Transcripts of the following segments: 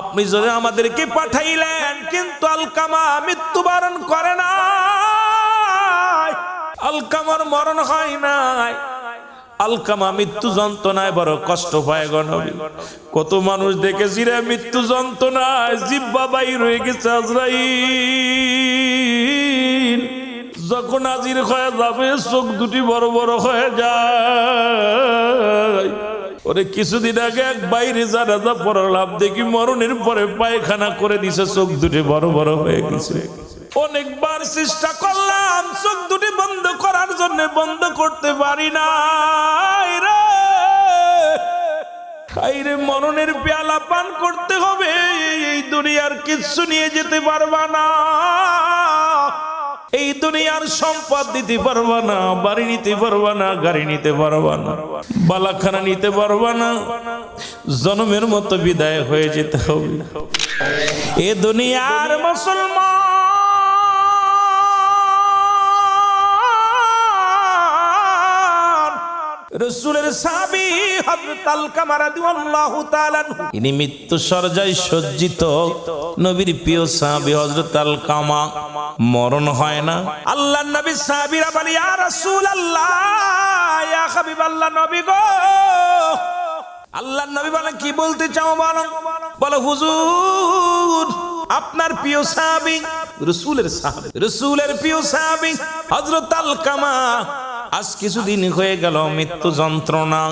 আপনি যদি আমাদেরকে পাঠাইলেন, কিন্তু আলকামা মৃত্যুবরণ করে নাই, আলকামার মরণ হয় নাই। আলকামা মৃত্যু যন্ত্রণায় বড় কষ্ট পায় গো নবী। কত মানুষ দেখেছি রে মৃত্যু যন্ত্রণায় জিহ্বা বাইর হয়ে গেছে। আজরাইল যখন হাজির হয়ে যাবে চোখ দুটি বড় বড় হয়ে যায়। ওরে কিছুদিন আগে এক বাইরে জানাজা পড়লাম, দেখি মরণের পরে পায়খানা করে দিছে, চোখ দুটি বড় বড় হয়ে গেছে। অনেকবার চেষ্টা করলাম চোখ দুটি বন্ধ করার জন্য, বন্ধ করতে পারি না রে। খাইরে মরণের পেয়ালা পান করতে হবে, এই দুনিয়ার কিচ্ছু নিয়ে যেতে পারবা না। এই দুনিয়ার সম্পদ দিতে পারবা না, বাড়ি নিতে পারবা না, গাড়ি নিতে পারবা না, বালাখানা নিতে পারবা না। জন্মের মতো বিদায় হয়ে যেতে হবে। এ দুনিয়ার মুসলমান রাসূলের সাহাবী হযরত আলকামা রাদিয়াল্লাহু তাআলা ইনি মৃত্যু শয্যায় সজ্জিত নবীর প্রিয় সাহাবী হযরত আলকামা। মরণ হয় না। আল্লাহর নবী সাহাবীরা বলে, ইয়া রাসূলুল্লাহ, ইয়া হাবিবাল্লাহ, নবী গো। আল্লাহর নবী বলে, কি বলতে চাও বলো। বলে, হুজুর আপনার প্রিয় সাহাবী রাসূলের প্রিয় সাহাবী হযরত আলকামা আজ কিছুদিন হয়ে গেল মৃত্যু যন্ত্রণা।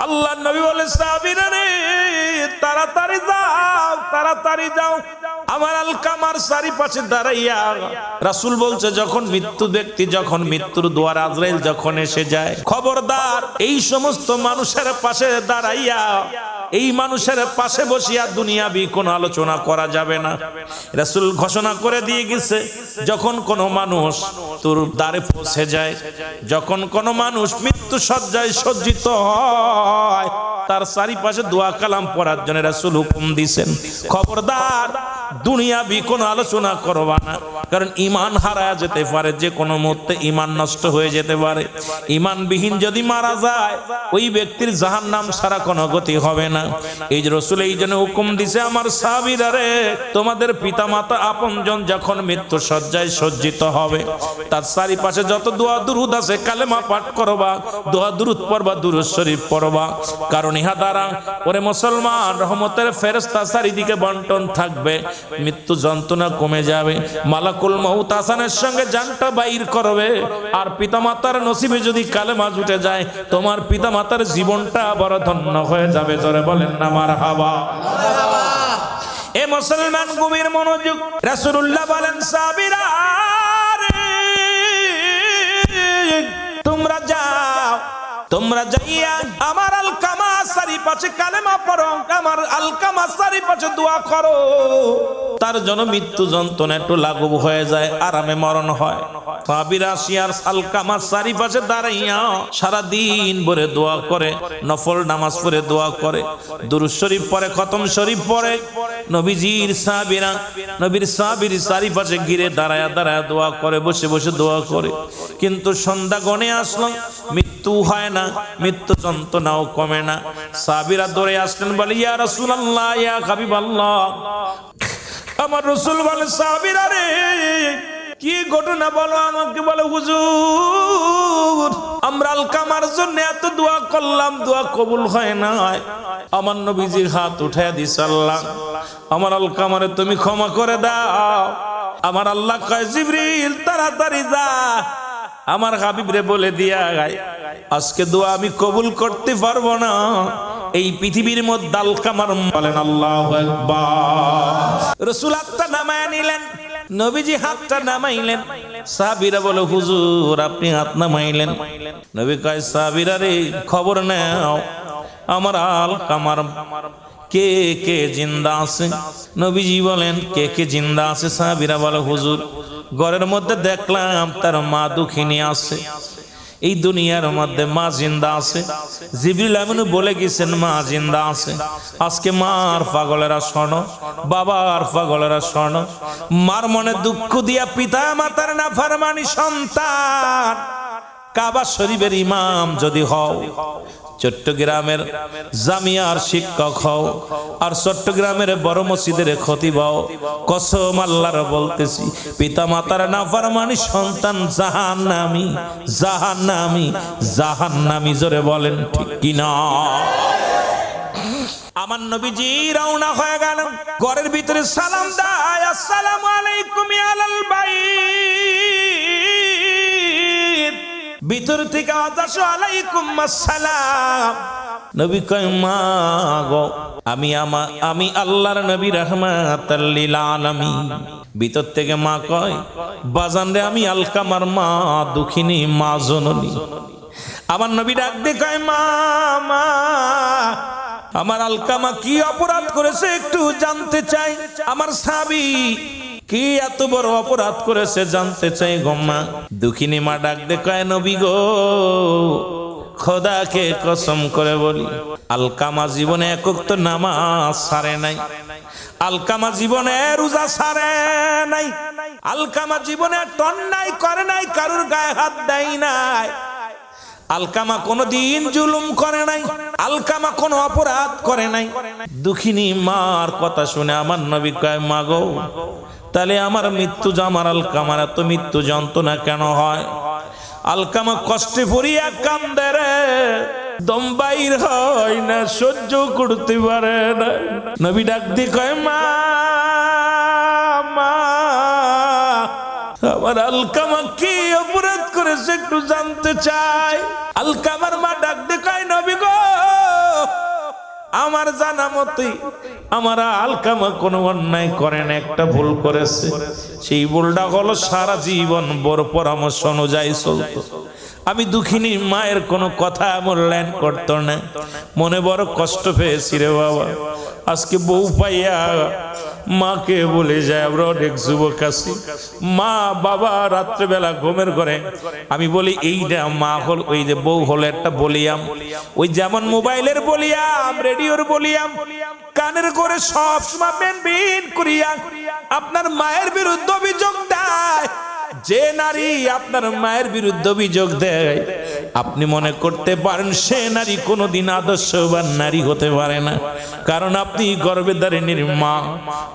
আল্লাহর নবী বলে, সাহাবীরা রে তাড়াতাড়ি যাও, তাড়াতাড়ি যাও, আমার আলকামার চারিপাশে দাঁড়াইয়া। রাসূল বলছে, যখন ব্যক্তি যখন মৃত্যুর দুয়ার আজরাইল যখন এসে যায়, খবরদার এই সমস্ত মানুষের পাশে দাঁড়াইয়া, এই মানুষের পাশে বসিয়া দুনিয়াবি কোনো আলোচনা করা যাবে না। রাসূল ঘোষণা করে দিয়ে গেছে, যখন কোনো মানুষ তোর দ্বারে পৌঁছে যায়, যখন কোনো মানুষ মৃত্যু শয্যায় সজ্জিত হয়, তার চারিপাশে দোয়া কালাম পড়ার জন্য রাসূল হুকুম দিয়েছেন, খবরদার দুনিয়াবি কোনো আলোচনা করবা না। কারণ ঈমান হারায়া যেতে পারে, যে কোনো মুহূর্তে ঈমান নষ্ট হয়ে যেতে পারে। ঈমানবিহীন যদি মারা যায়, ওই ব্যক্তির জাহান্নাম ছাড়া কোনো গতি হবে না। এই যে রাসূল এই জন্য হুকুম দিছে, আমার সাহাবীরা রে, তোমাদের পিতামাতা আপনজন যখন মৃত্যু শয্যায় সজ্জিত হবে, তার চারিপাশে যত দোয়া দুরুদ আছে কালেমা পাঠ করবা, দোয়া দুরুদ পড়বা, দুরূদ শরীফ পড়বা। কারণ ইহা দ্বারা ওরে মুসলমান রহমতের ফেরেশতা চারিদিকে বন্টন থাকবে, মৃত্যু যন্ত্রণা কমে যাবে, মালাকুল মউত আসানের সঙ্গে জানটা বাইর করবে। আর পিতামাতার নসিবে যদি কালেমা জুটে যায়, তোমার পিতামাতার জীবনটা বড় ধন্য হয়ে যাবে। জোরে বলেন না মারহাবা। এ মুসলমান গভীর মনোযোগ। রাসূলুল্লাহ বলেন, সাহাবীরা তোমরা যাও, তোমরা যাইয়া আমার আলকামা চারিপাশে কালেমা পড়ো, আমার আলকামা চারিপাশে দোয়া করো, তার জন্য মৃত্যু যন্ত্রণা একটু লাঘব হয়ে যায়, আরামে মরণ হয়। সাহাবীরা আসিয়ার আলকামা চারিপাশে দাঁড়াইয়া সারাদিন ভরে দোয়া করে, নফল নামাজ পড়ে দোয়া করে, দুরূদ শরীফ পড়ে, খতম শরীফ পড়ে। নবীজির সাহাবীরা নবীর সাহাবীর চারিপাশে ঘিরে দাঁড়ায়া দাঁড়ায়া দোয়া করে, বসে বসে দোয়া করে। কিন্তু সন্ধ্যা গণে আসলো, মৃত্যু হয় না, মৃত্যু যন্ত্রণাও কমে না। সাহাবীরা দৌড়ে আসলেন, বলে, ইয়া রাসূলুল্লাহ, ইয়া হাবিবাল্লাহ। আমার রাসূল বলে, সাহাবীরা রে কি ঘটনা বলো আমাকে। বলে, হুজুর আমরা আলকামার জন্য এত দোয়া করলাম, দোয়া কবুল হয় না। আমার নবীজির হাত উঠায় দিছে, আল্লাহ আমার আলকামারে তুমি ক্ষমা করে দাও। আমার আল্লাহ কয়, জিবরিল তাড়াতাড়ি যা, আমার হাবিবরে বলে দিয়া গায়, আজকে দোয়া আমি কবুল করতে পারবো না। এই পৃথিবীর মধ্যে আলকামার। বলেন আল্লাহু আকবার। রাসূল হাতটা নামায় নিলেন, নবীজি হাতটা নামাইলেন। সাহাবীরা বলে, হুজুর আপনি হাত নামাইলেন। নবী কয়, সাহাবীরা রে খবর নাও, আমার আলকামার কে কে জিন্দা আছে। নবীজি বলেন, কে কে জিন্দা আছে। সাহাবীরা বলে, হুজুর ঘরের মধ্যে দেখলাম তার মা দুঃখিনী আছে, এই দুনিয়ার মধ্যে মা জিন্দা আছে। জিবরিল আমিন বলে গেছেন মা জিন্দা আছে। আজকে মার পাগলেরা শোনো, বাবার পাগলেরা শোনো, মার মনে দুঃখ দিয়া পিতা মাতার নাফরমানি সন্তান কাবা শরীফের ইমাম যদি হও, চট্টগ্রামের জামিয়ার শিক্ষক হও আর চট্টগ্রামের বড় মসজিদের খতিব হও, কসম আল্লাহর বলতেছি, পিতা মাতার নাফরমানি সন্তান জাহান্নামী, জাহান্নামী, জাহান্নামী। জোরে বলেন ঠিক কিনা? আমার নবীজি রওনা হয়ে গেলেন, ঘরের ভিতরে সালাম দেয়, আসসালামু আলাইকুম ইয়া আলাল বাইত। ভিতর থেকে আওয়াজ, আলাইকুম আসসালাম। নবী কয়, মা গো, আমি আল্লাহর নবী রাহমাতাল লিল আলামিন। ভিতর থেকে মা কয়, বাজান রে, আমি আলকামার মা, দুঃখিনী মা, জননী। আমার নবী ডাক দিয়ে কয়, মা, মা, আমার আলকামা কি অপরাধ করেছে একটু জানতে চাই। আমার সাহাবী কি এত বড় অপরাধ করেছে জানতে চাই গো মা। দুঃখিনী মা ডাক দিয়ে কয়, নবী গো, খোদাকে কসম করে বলি, আলকামা জীবনে এক ওয়াক্ত নামাজ ছাড়ে নাই, আলকামা জীবনে রোজা ছাড়ে নাই, আলকামা জীবনে অন্যায় করে নাই, কারুর গায়ে হাত দেয় নাই, আলকামা কোনদিন জুলুম করে নাই, আলকামা কোনো অপরাধ করে নাই। দুঃখিনী মার কথা শুনে আমার নবী কয়, মা গো, তাহলে আমার মৃত্যু, আমার আলকামার এত মৃত্যু যন্ত্রণা কেন হয়? আলকামা কষ্টে পড়িয়া কান্দে রে, দম বাইর হয় না, সহ্য করতে পারে না। নবী ডাক দিয়ে কয়, মা, মা, আমার আলকামা কি অপরাধ করেছে একটু জানতে চাই। আলকামার মা ডাক দিয়ে কয়, নবী গো, আমার জানা মতে আমার আলকামা কোনো অন্যায় করে না, একটা ভুল করেছে। সেই ভুলটা হলো সারা জীবন বড় পরামর্শ অনুযায়ী চলতো। আমি দুঃখিনী মায়ের কোনো কথা মূল্যায়ন করতো না, মনে বড় কষ্ট পেয়েছি রে বাবা। আজকে বউ পাইয়া মাকে বলে যায়, আমরা অনেক যুবক আছি, মা বাবা রাত্রেবেলা ঘুমের ঘরে আমি বলি, এইটা মা হল, ওই যে বউ হলো একটা বলিয়াম, ওই যেমন মোবাইলের বলিয়াম, রেডিওর বলিয়াম, কানের করে সব সময় বেন বিন করিয়া আপনার মায়ের বিরুদ্ধে অভিযোগ দেয়। যে নারী আপনার মায়ের বিরুদ্ধে অভিযোগ দেয়, আপনি মনে করতে পারেন সে নারী কোনোদিন আদর্শবান নারী হতে পারে না, কারণ আপনি গর্ভধারিণীর মা,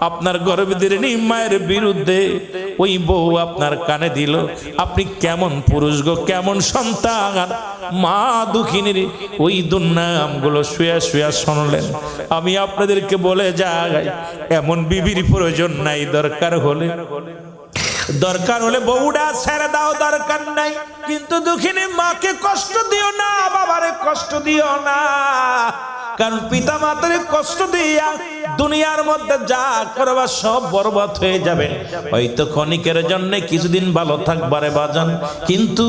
আপনার গর্ভধারিণী মায়ের বিরুদ্ধে ওই বউ আপনার কানে দিল, আপনি কেমন পুরুষ গো, কেমন সন্তান। মা দুঃখিনীর ওই দুর্নামগুলো শুয়া শুয়া শুনলেন। আমি আপনাদেরকে বলে যাই, এমন বিবির প্রয়োজন নাই, দরকার হলে বউডা ছেড়ে দাও, দরকার নাই, কিন্তু দুঃখিনী মাকে কষ্ট দিও না, বাবারে কষ্ট দিও না, কারণ পিতা মাতারে কষ্ট দিয়া দুনিয়ার মধ্যে যা করবা সব বরবাদ হয়ে যাবে। হয়তো ক্ষণিকের জন্য কিছুদিন ভালো থাকবারে বাজান, কিন্তু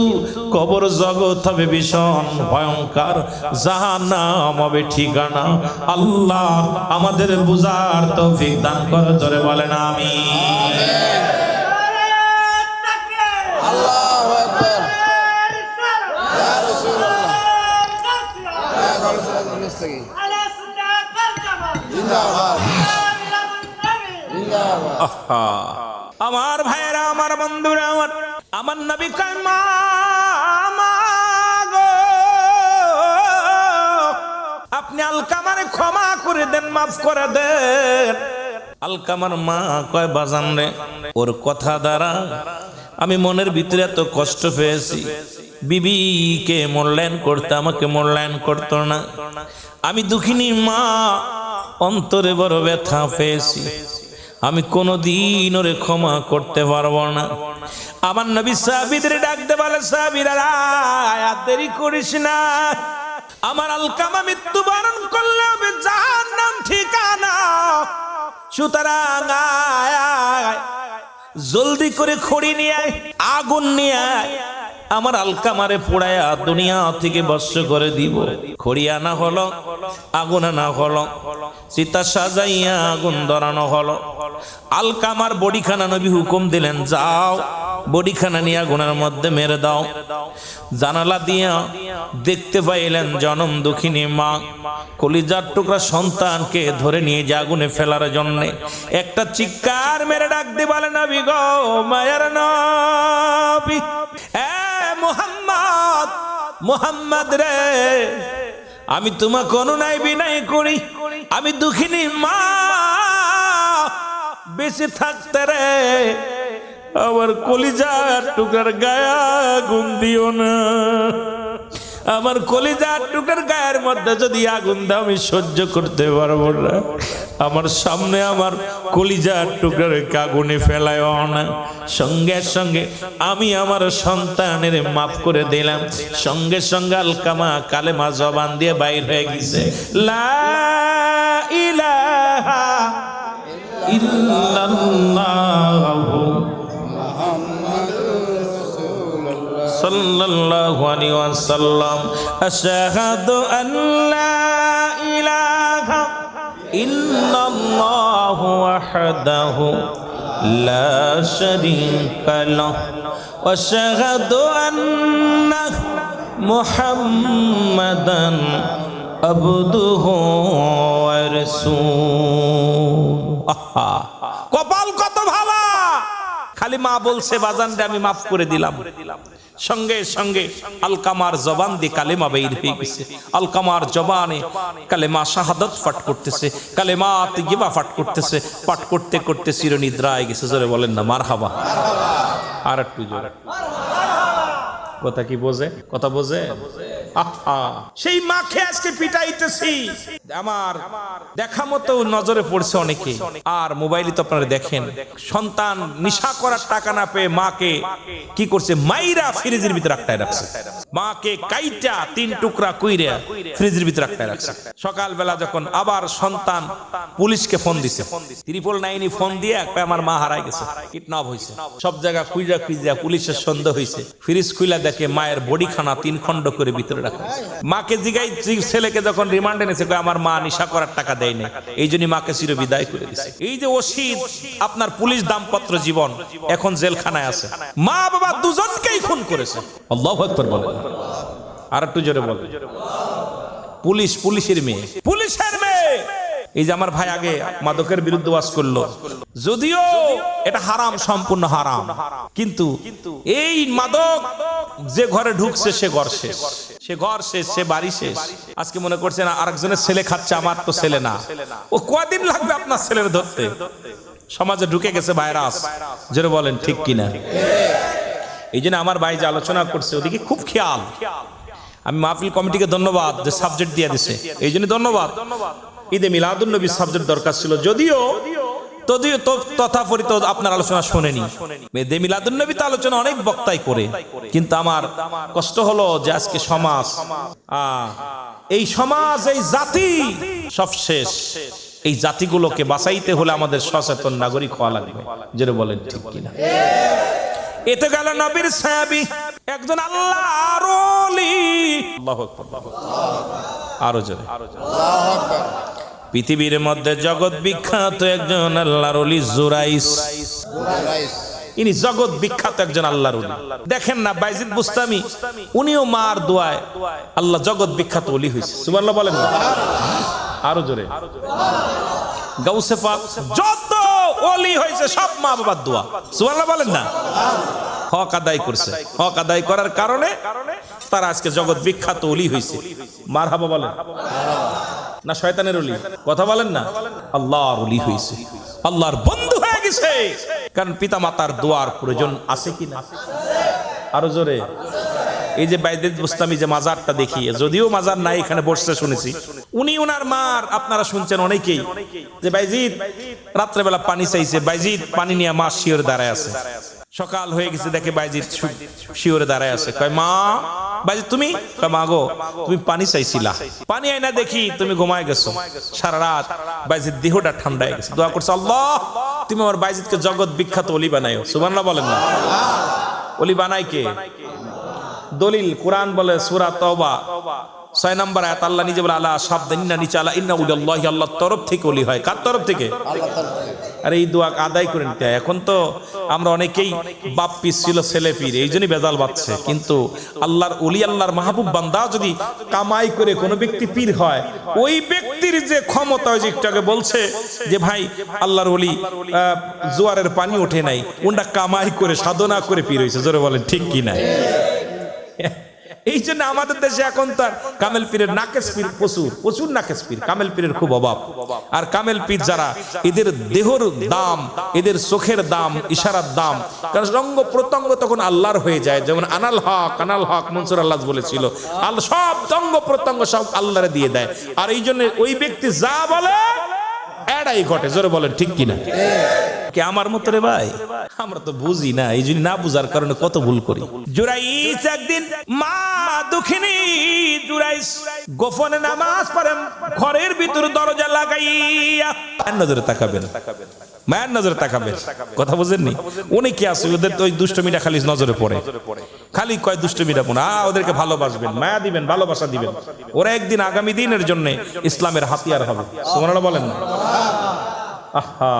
কবর জগৎ হবে ভীষণ ভয়ঙ্কর, জাহান্নাম হবে ঠিকানা। আল্লাহ আমাদের বুঝার তৌফিক দান করে, জোরে বলেন আমিন। আল্লাহু আকবার। ইয়া রাসূলুল্লাহ। জিন্দাবাদ। জিন্দাবাদ। আমার ভাইয়েরা, আমার বন্ধুরা, আমার নবী কয়, মা, মা গো, আপনি আলকামারে ক্ষমা করে দেন, মাফ করে দেন। আলকামার মা কয়, বাজান রে, ওর কথা দ্বারা আমি মনের ভিতরে এত কষ্ট পেয়েছি, বিবিকে মূল্যায়ন করতে আমাকে মূল্যায়ন করতো না। আমি দুঃখিনী মা, অন্তরে বড় ব্যথা পেয়েছি, আমি কোনোদিন ওরে ক্ষমা করতে পারবো না। আমার নবী সাহাবীদের ডাকতে বলে, সাহাবীরা আর দেরি করিস না, আমার আলকামা মৃত্যুবরণ করলে হবে জাহান্নাম ঠিকানা, সুতরাং জলদি করে খড়ি নিয়ে আয়, আগুন নিয়ে আয়, আমার আলকামারে পোড়ায়া দুনিয়া থেকে বর্ষ করে দিব। খড়ি আনা হলো, আগুন আনা হলো, চিতা সাজাইয়া আগুন ধরানো হলো। আলকামার বডিখানা নবী হুকুম দিলেন, যাও বডিখানা নিয়ে আগুনের মধ্যে মেরে দাও। জানালা দিয়া দেখতে পাইলেন জনম দুঃখিনী মা কলিজার টুকরা সন্তানকে ধরে নিয়ে যে আগুনে ফেলার জন্য একটা চিৎকার মেরে ডাক দিয়ে বলে, নবী গো, মায়ের নবী, এ মুহাম্মদ, মুহাম্মদ রে, আমি তোমাকে অনুনয় বিনয় করি, আমি দুঃখিনী মা, বেঁচে থাকতে রে আমার কলিজার টুকরার গায়ে আগুন দিও না। আমার কলিজার টুকরার গায়ের মধ্যে যদি আগুন দাও আমি সহ্য করতে পারবো না। আমার সামনে আমার কলিজার টুকরার আগুনে ফেলায় না। সঙ্গে সঙ্গে আমি আমার সন্তানের মাফ করে দিলাম। সঙ্গে সঙ্গে আলকামা কালেমা জবান দিয়ে বাইর হয়ে গেছে, লা ইলাহা ইল্লাল্লাহু সাল্লাল্লাহু আলাইহি ওয়াসাল্লাম, আশহাদু আল্লা ইলাহা ইল্লাল্লাহু ওয়াহদাহু লা শারীকা লাহু ওয়া আশহাদু আন্না মুহাম্মাদান আবদুহু ওয়া রাসূলুহু। কপাল কত ভালো, খালি মা বলছে বাজানরে আমি মাফ করে দিলাম। সঙ্গে সঙ্গে আলকামার জবান দিয়ে কালেমা বের হয়ে গেছে। আলকামার জবানে কালেমা শাহাদাত পাঠ করতেছে, কালেমা তাইয়্যিবা পাঠ করতেছে। পাঠ করতে করতে চিরনিদ্রায় গেছে। জোরে বলেন না মারহাবা। আর একটু জোরে। কথা কি বোঝে? কথা বোঝে? সেই মাকে আজকে পিটাইতেছি। আমার দেখা মতো নজরে পড়ছে অনেকে। আর মোবাইলে তো আপনারা দেখেন, সন্তান নিশা করার টাকা না পেয়ে মাকে কি করছে, মাইরা ফ্রিজের ভিতরে আটকায় রাখছে। মাকে কাইটা 3 টুকরা কইরা ফ্রিজের ভিতরে আটকায় রাখছে। সকালবেলা যখন আবার সন্তান পুলিশকে ফোন দিছে, 999 ফোন দিয়ে আমার মা হারাই গেছে, কিডন্যাপ হয়েছে। সব জায়গা খুঁজা খুঁজা পুলিশের সন্দেহ হয়েছে। ফ্রিজ খুইলা দেখে মায়ের বডি খানা 3 খণ্ড করে ভিতরে রাখা। মাকে জিগাই, ছেলেকে যখন রিমান্ডে এনেছে, আমার মা নিশা করার টাকা দেয় না, এই জন্য মাকে চির বিদায় করে দিছে। এই যে অসিত আপনার পুলিশ দাম্পত্য জীবন এখন জেলখানায় আছে, মা বাবা দুজনকেই খুন করেছে। আল্লাহু আকবার বলেন। আর একটু জোরে বলেন। পুলিশ, পুলিশের মেয়ে, পুলিশের মেয়ে। এই যে আমার ভাই আগে মাদকের বিরুদ্ধে ওয়াজ করলো, যদিও এটা হারাম, সম্পূর্ণ হারাম, কিন্তু এই মাদক যে ঘরে ঢুকছে সে ঘর শেষ, সে ঘর শেষ, সে বাড়ি শেষ। আজকে মনে করছে না আরেকজনের ছেলে খাচ্ছে, আমার তো ছেলে না। ও কয়দিন লাগবে আপনার ছেলের ধরতে? সমাজে ঢুকে গেছে ভাইরাস। যেটা বলেন ঠিক কিনা? এই জন্য আমার ভাই যে আলোচনা করছে ওদিকে খুব খেয়াল। আমি মাহফিল কমিটিকে ধন্যবাদ যে সাবজেক্ট দিয়ে দিছে, এই জন্য ধন্যবাদ। ঈদে মিলাদুন নবী সাবজেক্ট দরকার ছিল, যদিও তথাপরিত আপনার আলোচনা শোনেনি। ঈদে মিলাদুন নবী তো আলোচনা অনেক বক্তাই করে, কিন্তু আমার কষ্ট হলো যে আজকে সমাজ, এই সমাজ, এই জাতি সব শেষ। এই জাতিগুলোকে বাঁচাইতে হলে আমাদের সচেতন নাগরিক হওয়া লাগবে। যেটা বলেন ঠিক কিনা? এতে গেল নবীর সাহাবী, একজন আল্লাহর ওলি। আল্লাহু আকবার। আরো জোরে। আল্লাহু আকবার। পৃথিবীর মধ্যে জগৎ বিখ্যাত একজন আল্লাহর ওলি জুরাইস। ইনি জগৎ বিখ্যাত একজন আল্লাহর ওলি। দেখেন না বাইজিদ বুস্তামি, উনিও মার দোয়ায় আল্লাহ জগৎ বিখ্যাত ওলি হয়েছে। সুবহানাল্লাহ বলেন না? আরো জোরে। গাউসে পাক যত ওলি হয়েছে সব মা বাবার দোয়া। সুবহানাল্লাহ বলেন না? হক আদায় করছে, হক আদায় করার কারণে তারা আজকে জগৎ বিখ্যাত ওলি হয়েছে। মারহাবা বলেন না? শয়তানের ওলি? কথা বলেন না? আল্লাহর ওলি হয়েছে, আল্লাহর বন্ধু হয়ে গেছে। কারণ পিতা মাতার দোয়ার প্রয়োজন আছে কিনা? আরো জোরে। এই যে বাইজিদ বুস্তামি যে মাজারটা দেখি, যদিও মাজার নাই, এখানে বসতে শুনেছি, উনি ওনার মার, আপনারা শুনছেন অনেকেই যে বাইজিদ রাত্রেবেলা পানি চাইছে, বাইজিদ পানি নিয়ে মা শিওরে দাঁড়ায় আছে। সকাল হয়ে গেছে, দেখে বাইজিদ শিওরে দাঁড়ায় আছে। কয় মা, বাইজিদ তুমি? কয় মা গো, তুমি পানি চাইছিলা, পানি আইনা দেখি তুমি ঘুমায় গেছো। সারা রাত বাইজিদ দেহটা ঠান্ডা হয়ে গেছে, দোয়া করছে, আল্লাহ তুমি আমার বাইজিদকে জগৎ বিখ্যাত ওলি বানাইও। সুবহানাল্লাহ বলেন না? ওলি বানাই কে? দলিল কোরআন বলে সূরা তাওবা 6 নম্বর আয়াত, আল্লাহ নিজে বলে, আলা শাবদানিনা নিচে আলা ইন্না উলিল্লাহি, আল্লাহর তরফ থেকে ওলি হয়। কার তরফ থেকে? আল্লাহর তরফ থেকে। আরে এই দোয়া আদায় করে নিতে হয়। এখন তো আমরা অনেকেই বাপ পিস ছিল, ছেলে পীর, এই জন্যই বেজাল বাঁধছে। কিন্তু আল্লাহর ওলি, আল্লাহর মাহবুব বান্দা যদি কামাই করে কোনো ব্যক্তি পীর হয়, ওই ব্যক্তির যে ক্ষমতা, ওই যে একটু আগে বলছে যে ভাই আল্লাহর ওলি জোয়ারের পানি ওঠে নাই, ওটা কামাই করে সাধনা করে পীর হয়েছে। জোরে বলেন ঠিক কি না? এই জন্য আমাদের দেশে এখন তার কামেল পীরের নাকেশ পীর প্রচুর প্রচুর নাকেশ পীর, কামেল পীরের খুব অভাব। আর কামেল পীর যারা, এদের দেহর দাম, এদের চোখের দাম, ইশারার দাম, কারণ রঙ্গ প্রত্যঙ্গ তখন আল্লাহর হয়ে যায়। যেমন আনাল হক মনসুর আল্লাহ বলেছিল, আল্লাহ সব অঙ্গ প্রত্যঙ্গ সব আল্লাহরে দিয়ে দেয়। আর এই জন্য ওই ব্যক্তি যা বলে এটাই ঘটে। জোরে বলেন ঠিক কিনা? কে আমার মতো রে ভাই? আমরা তো বুঝি না, এই জন্য না বুঝার কারণে কত ভুল করি। জুরাইস একদিন মা দুঃখিনী জুরাইস গোপনে নামাজ পড়েন, ঘরের ভিতর দরজা লাগাইয়া। মায়ের নজরে তাকাবেন, মায়ের নজরে তাকাবেন, কথা বুঝেননি? অনেকে আছে ওদের তো ওই দুষ্টমিটা খালি নজরে পড়ে, খালি কয় দুষ্টমিটা পড়ে। ওদেরকে ভালোবাসবেন, মায়া দিবেন, ভালোবাসা দিবেন। ওরা একদিন আগামী দিনের জন্য ইসলামের হাতিয়ার হবে। সুবহানাল্লাহ বলেন না? আহা,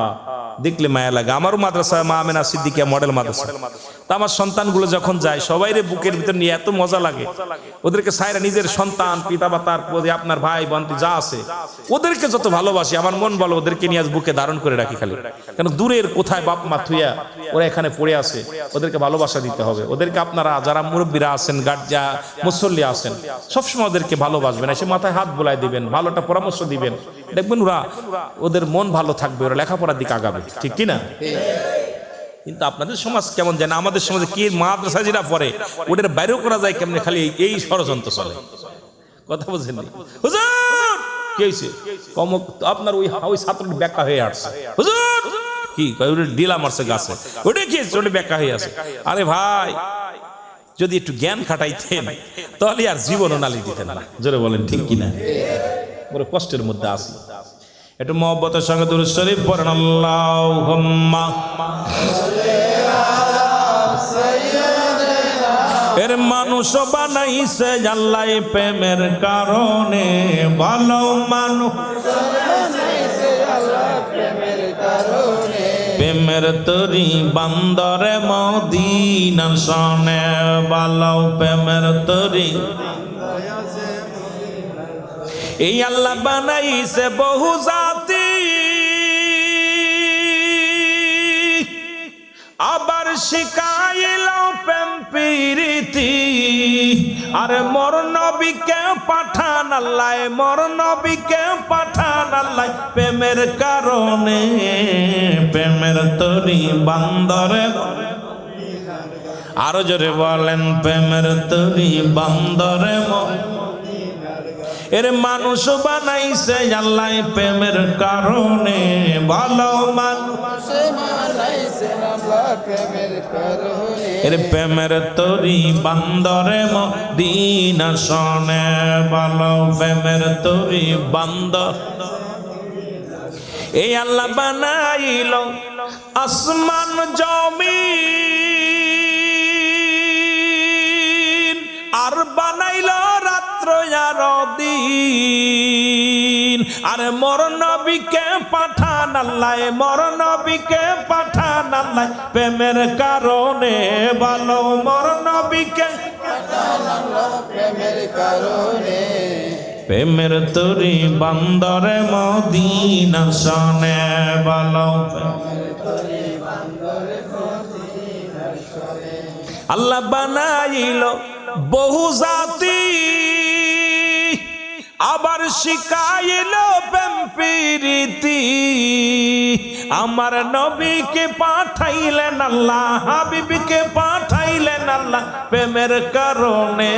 দেখলে মায়া লাগে। আমারও মাদ্রাসা মা আমেনা সিদ্দিকিয়া মডেল মাদ্রাসা, তা আমার সন্তানগুলো যখন যায় সবাইরে বুকের ভিতর নিয়ে এত মজা লাগে। ওদেরকে সাইরা নিজের সন্তান, পিতা মাতার প্রতি, আপনার ভাই বোন যা আছে, ওদেরকে যত ভালোবাসি, আমার মন বলো ওদেরকে নিয়ে আজ বুকে ধারণ করে রাখি খালি। কেন দূরের কোথায় বাপ মা থুইয়া ওরা এখানে পড়ে আছে, ওদেরকে ভালোবাসা দিতে হবে। ওদেরকে আপনারা যারা মুরব্বীরা আছেন, গার্জিয়া মুসল্লি আছেন, সবসময় ওদেরকে ভালোবাসবেন, এসে মাথায় হাত বোলাই দিবেন, ভালোটা পরামর্শ দিবেন। দেখবেন ওরা, ওদের মন ভালো থাকবে, ওরা লেখাপড়ার দিকে আগাবে, ঠিক কিনা? কিন্তু আপনাদের সমাজ কেমন জানে? আমাদের সমাজে কি মাদ্রাসা যেটা পড়ে ওদের বাইরেও করা যায় কেমনে, খালি এই ষড়যন্ত্র চলে। কথা বুঝেন? হুজুর কি হয়েছে? আপনার ওই ছাত্রটি ব্যাখ্যা হয়ে আসছে। হুজুর কি ডিলা মারছে গাছে, ওটা কি ওটা ব্যাখ্যা হয়ে আছে। আরে ভাই, যদি একটু জ্ঞান খাটাইতেন তাহলে আর জীবনও নালি দিতেন না। জোরে বলেন ঠিক কিনা? বড় কষ্টের মধ্যে আছি। একটু মহব্বতের সঙ্গে দুরূদ শরীফ পড়েন। আল্লাহুম্মা এর মানুষ বানাইছে আল্লাহ প্রেমের কারণে, ভালো মানুষ প্রেমের তরি বান্দরে মদিনার সনে, ভালো প্রেমের তরি। এই আল্লাহ বানাইছে বহু জাতি, আবার শিখাইল প্রেম প্রীতি। আরে মোর নবীকে পাঠান আল্লাহ, মোর নবীকে পাঠান আল্লাহ প্রেমের কারণে, প্রেমের তরি বান্দরে। আরো জোরে বলেন, প্রেমের তরি বান্দরে। এর মানুষ বানাইছে আল্লাহ প্রেমের কারণে, ভালো মানুষ বানাইছে আল্লাহ প্রেমের কারণে। এর প্রেমের তরি বান্দরে মদিনা শোনে, ভালো প্রেমের তরি বান্দর। এই আল্লাহ বানাইল আসমান জমিন, আর বানাইল রাত্র আর দিন। আরে মোর নবীকে পাঠান আল্লাহ, মোর নবীকে পাঠান আল্লাহ প্রেমের কারণে, ভালো মোর নবীকে পাঠান আল্লাহ প্রেমের কারণে। প্রেমের তরি বান্দরে মদিনা শোনে, ভালো আল্লাহ বানাইল বহু জাতি, আবার শিখাইল প্রেম প্রীতি। আমার নবীকে পাঠাইলেন আল্লাহ, হাবিবকে পাঠাইলেন আল্লাহ প্রেমের কারণে,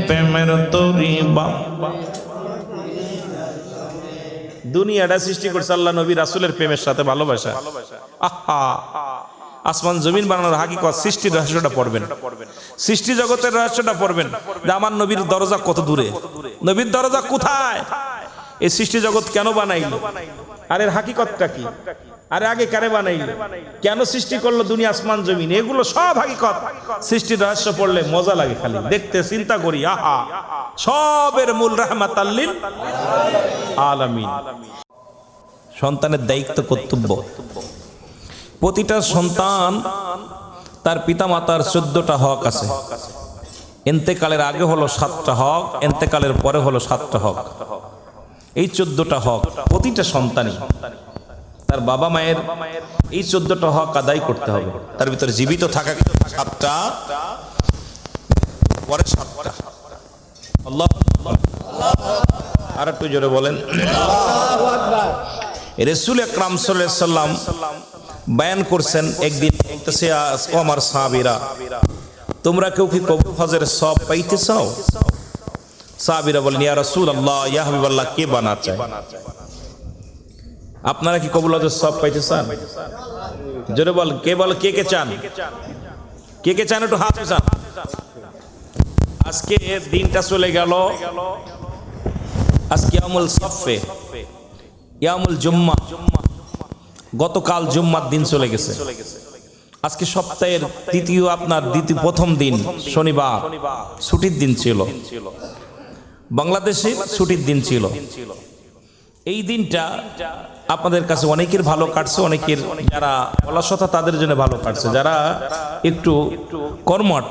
প্রেমের তরি বাবা। দুনিয়াটা সৃষ্টি করছে আল্লাহ নবী রাসূলের প্রেমের সাথে ভালোবাসা। আহা, আসমান জমিন বানানোর হাকিকত, সৃষ্টির রহস্যটা পড়বেন, সৃষ্টি জগতের রহস্যটা পড়বেন, যে আমার নবীর দরজা কত দূরে, নবীর দরজা কোথায়, এই সৃষ্টি জগৎ কেন বানাইলো, আর এর হাকিকতটা কি, আরে আগে কারে বানাইলো, কেন সৃষ্টি করলো দুনিয়া আসমান জমিন, এগুলো সব হাকিকত সৃষ্টির রহস্য পড়লে মজা লাগে, খালি দেখতে চিন্তা করি। আহা, সবের মূল রাহমাতাল লিল আলামিন। সন্তানের দায়িত্ব, কর্তব্য। প্রতিটা সন্তান তার পিতা মাতার 14টা হক আছে। ইন্তেকালের আগে হলো 7টা হক, ইন্তেকালের পরে হলো 7টা হক। এই 14টা হক প্রতিটা সন্তানই তার বাবা মায়ের এই 14টা হক আদায় করতে হবে। তার ভিতরে জীবিত থাকা 7টা, পরে 7টা। আল্লাহ আর একটু জোরে বলেন। রাসূল আকরাম সাল্লাল্লাহু আলাইহি সাল্লাম বয়ান করছেন, একদিন বলতেছে আমার সাহাবীরা, তোমরা কেউ কি কবুল হজের সওয়াব পাইতে চাও? সাহাবীরা বলেন, ইয়া রাসূলুল্লাহ, ইয়া হাবিবাল্লাহ, কে বানা চায়? আপনারা কি কবুল হজের সওয়াব পাইতে চান? জোরে বল, কে বল, কে কে চান? কে কে চান একটু হাত উঠান। আজকে দিনটা চলে গেল, আজকে ইয়ামুল সফে, ইয়ামুল জুম্মা, গতকাল জুম্মার দিন চলে গেছে। আজকে সপ্তাহের প্রথম দিন শনিবার, ছুটির দিন ছিল, বাংলাদেশে ছুটির দিন ছিল। এই দিনটা আপনাদের কাছে অনেকের ভালো কাটছে, অনেকের যারা অলসতা তাদের জন্য ভালো কাটছে, যারা একটু কর্মঠ,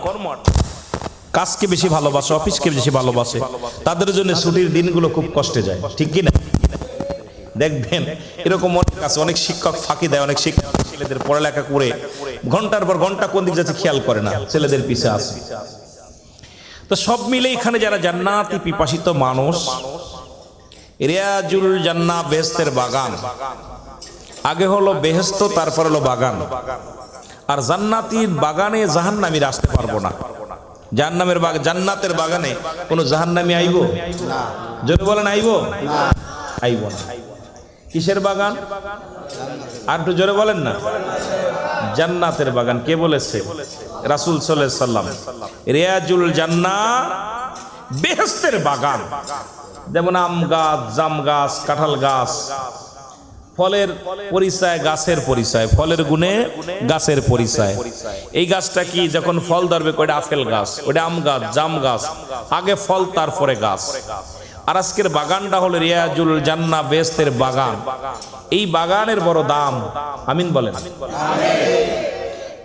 কাজকে বেশি ভালোবাসে, অফিসকে বেশি ভালোবাসে, তাদের জন্য ছুটির দিনগুলো খুব কষ্টে যায়, ঠিক কি না? দেখবেন এরকম অনেক আছে, অনেক শিক্ষক ফাঁকি দেয়, অনেক শিক্ষক ছেলেদের পড়ালেখা করে ঘন্টার পর ঘন্টা কোন দিক যাচ্ছে খেয়াল করে না, ছেলেদের পিছে আছে। তো সব মিলে এখানে যারা জান্নাতি পিপাসিত মানুষ, রিয়াজুল জান্নাহ বেহেশতের বাগান, আগে হলো বেহেশত, তারপর হলো বাগান। আর জান্নাতির বাগানে জাহান্নামীরা আসতে পারবো না। জাহান্নামের বাগান, জান্নাতের বাগানে কোন জাহান্নামী আইব না? জোরে বলেন, আইব না? আইব না। কিসের বাগান? আর একটু জোরে বলেন না। জান্নাতের বাগান। কে বলেছে? রাসূল সাল্লাল্লাহু আলাইহি সাল্লাম। রিয়াজুল জান্নাহ বেহেশতের বাগান, যেমন আম গাছ, জাম গাছ, কাঁঠাল গাছ, ফলের পরিচয় গাছের পরিচয়, ফলের গুণে গাছের পরিচয়। এই গাছটা কি যখন ফল ধরবে, ওটা আপেল গাছ, ওটা আম গাছ, জাম গাছ, আগে ফল তারপরে গাছ। আর আজকের বাগানটা হলো রিয়াজুল জান্নাহ বেহেশতের বাগান। এই বাগানের বড় দাম, আমিন বলেন।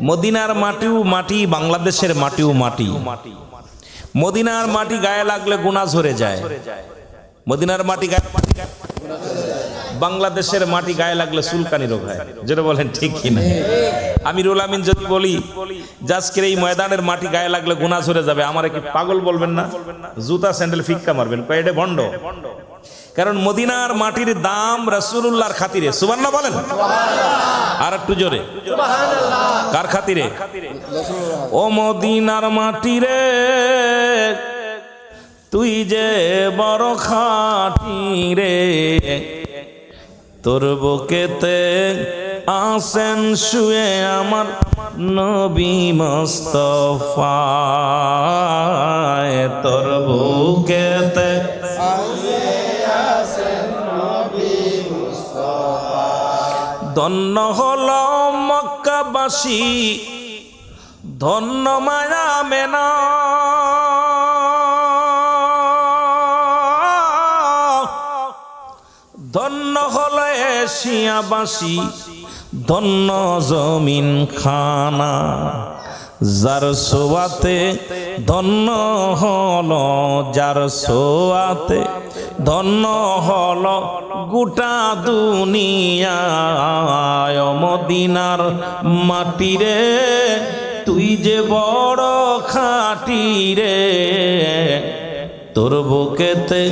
মদিনার মাটিও মাটি, বাংলাদেশের মাটিও মাটি। মদিনার মাটি গায়ে লাগলে গুনাহ ঝরে যায়, মদিনার মাটি গায়ে, বাংলাদেশের মাটি গায়ে লাগলে চুলকানি রোগ হয়। যেটা বলেন ঠিক কিনা? আমিরুল আমিন যদি বলি যে আজকের এই ময়দানের মাটি গায়ে লাগলে গুনাহ ঝরে যাবে, আমার কি পাগল বলবেন না? জুতা স্যান্ডেল ফিক্কা মারবেন, কয়েডে ভণ্ড। কারণ মদিনার মাটির দাম রাসূলুল্লাহর খাতিরে। সুবহানাল্লাহ বলেন। আর একটু জোরে। কার খাতিরে? ও মদিনার মাটি রে, তুই যে বড় খাঁটি রে, তোর বুকেতে আসেন শুয়ে আমার নবী মুস্তাফা, তোর বুকেতে ধন্য হল মক্কাবাসী, ধন্য মায়া মেনা, ধন্য হল এশিয়াবাসী, ধন্য জমিন খানা, যার সোয়াতে ধন্য হল, যার সোয়াতে ধন্য হল গোটা দুনিয়া। মদিনার মাটি রে, তুই যে বড় খাঁটি রে, তোর বুকেতে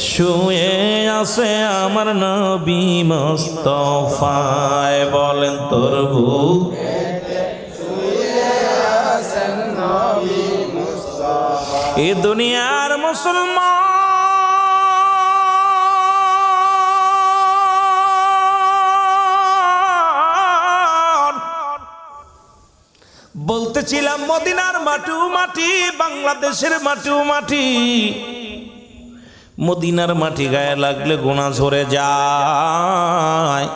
শুয়ে আছে আমার নবী মুস্তাফা। বলেন, তোর বুকেতে শুয়ে আছেন নবী মুস্তাফা। এই দুনিয়ার মুসলমান বলতেছিলাম, মদিনার মাটিও মাটি, বাংলাদেশের মাটিও মাটি। মদিনার মাটি গায়ে লাগলে গুনাহ ঝরে যায়,